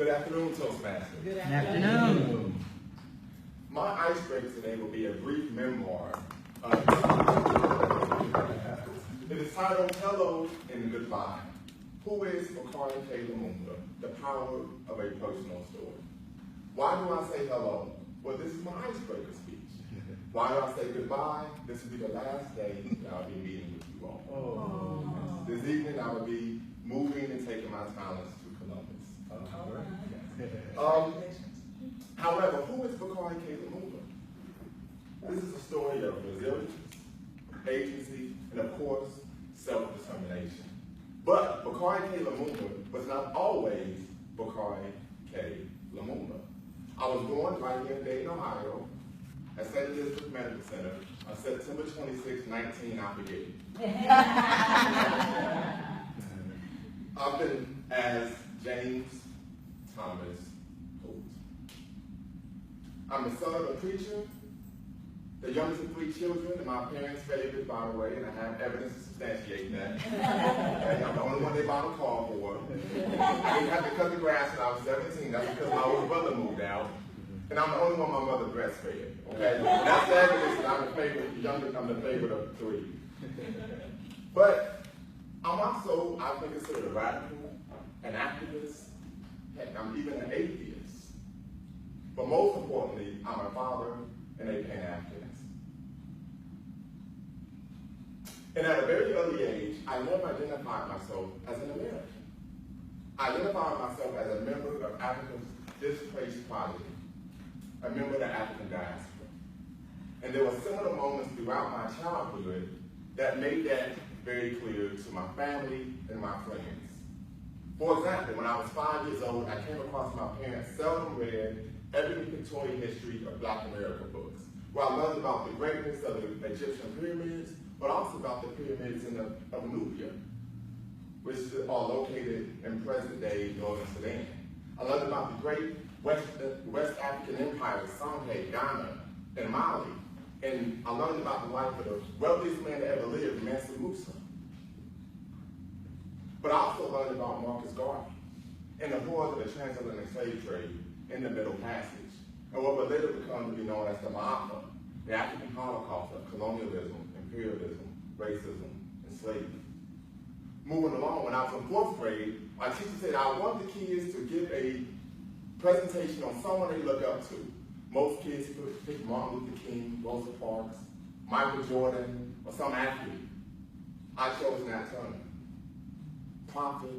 Good afternoon, Toastmasters. Good afternoon. My icebreaker today will be a brief memoir. It is titled Hello and Goodbye. Who is Bakari Lumumba? The Power of a Personal Story. Why do I say hello? Well, this is my icebreaker speech. Why do I say goodbye? This will be the last day that I'll be meeting with you all. This evening I will be moving and taking my talents to Columbus. However, who is Bakari Lumumba? This is a story of resilience, agency, and of course, self-determination. But Bakari Lumumba was not always Bakari Lumumba. I was born right here in Dayton, Ohio, at St. Elizabeth Medical Center on September 26, 1998. I've been as James Thomas Holt. I'm the son of a preacher, the youngest of 3 children, and my parents' favorite, by the way, and I have evidence to substantiate that. And I'm the only one they bought a car for. I didn't have to cut the grass when I was 17. That's because my older brother moved out. And I'm the only one my mother breastfed. Okay? That's the evidence that I'm the favorite, I'm the favorite of 3. But I'm also, I've been considered a radical, an activist, heck, I'm even an atheist. But most importantly, I'm a father and a Pan-Africanist. And at a very early age, I never identified myself as an American. I identified myself as a member of Africa's displaced progeny, a member of the African diaspora. And there were similar moments throughout my childhood that made that very clear to my family and my friends. For example, when I was 5 years old, I came across my parents' seldom read Epic Pictorial History of Black America books, where I learned about the greatness of the Egyptian pyramids, but also about the pyramids of Nubia, which are located in present-day northern Sudan. I learned about the great West African empires, Songhai, Ghana, and Mali. And I learned about the life of the wealthiest man that ever lived, Mansa Musa. But I also learned about Marcus Garvey and the horrors of the transatlantic slave trade in the Middle Passage, and what would later become to be known as the Ma'afa, the African Holocaust of colonialism, imperialism, racism, and slavery. Moving along, when I was in 4th grade, my teacher said I want the kids to give a presentation on someone they look up to. Most kids pick Martin Luther King, Rosa Parks, Michael Jordan, or some athlete. I chose Nat Turner. Prophet,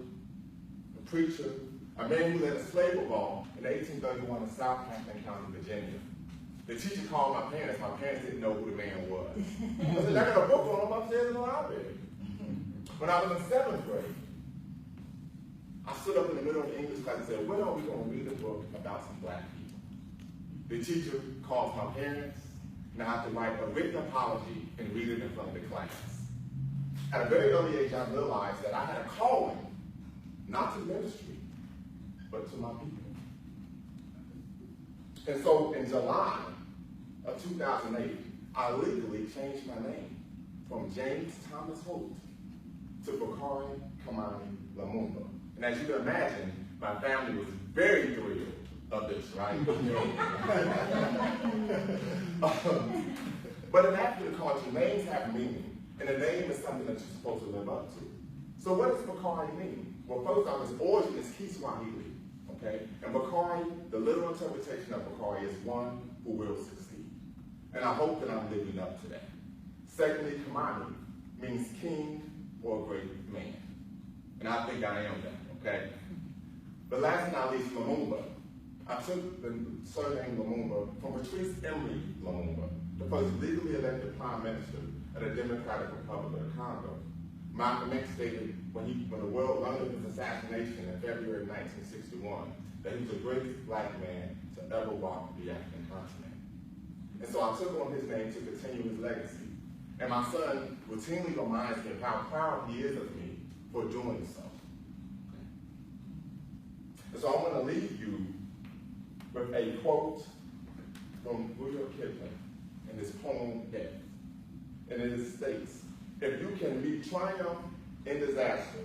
a preacher, a man who led a slave revolt in 1831 in Southampton County, Virginia. The teacher called my parents. My parents didn't know who the man was. I said, I got a book on him upstairs in the library. When I was in 7th grade, I stood up in the middle of the English class and said, when are we going to read a book about some black people? The teacher calls my parents, and I have to write a written apology and read it in front of the class. At a very early age, I realized that I had a calling, not to ministry, but to my people. And so in July of 2008, I legally changed my name from James Thomas Holt to Bakari Lumumba. And as you can imagine, my family was very thrilled of this, right? But in African culture, names have meaning, and a name is something that you're supposed to live up to. So what does Bakari mean? Well, first off, its origin is Kiswahili, okay? And Bakari, the literal interpretation of Bakari is one who will succeed. And I hope that I'm living up to that. Secondly, Kamani means king or great man. And I think I am that, okay? But last but not least, Lumumba. I took the surname Lumumba from Patrice Emery Lumumba, the first legally elected prime minister of the Democratic Republic of the Congo. Malcolm X stated when the world learned of his assassination in February 1961 that he was the greatest black man to ever walk the African continent. And so I took on his name to continue his legacy. And my son routinely reminds me of how proud he is of me for doing so. And so I'm going to leave you with a quote from William Kipling in his poem, Death. And it states, if you can meet triumph in disaster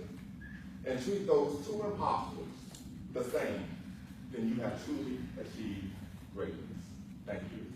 and treat those 2 impostors the same, then you have truly achieved greatness. Thank you.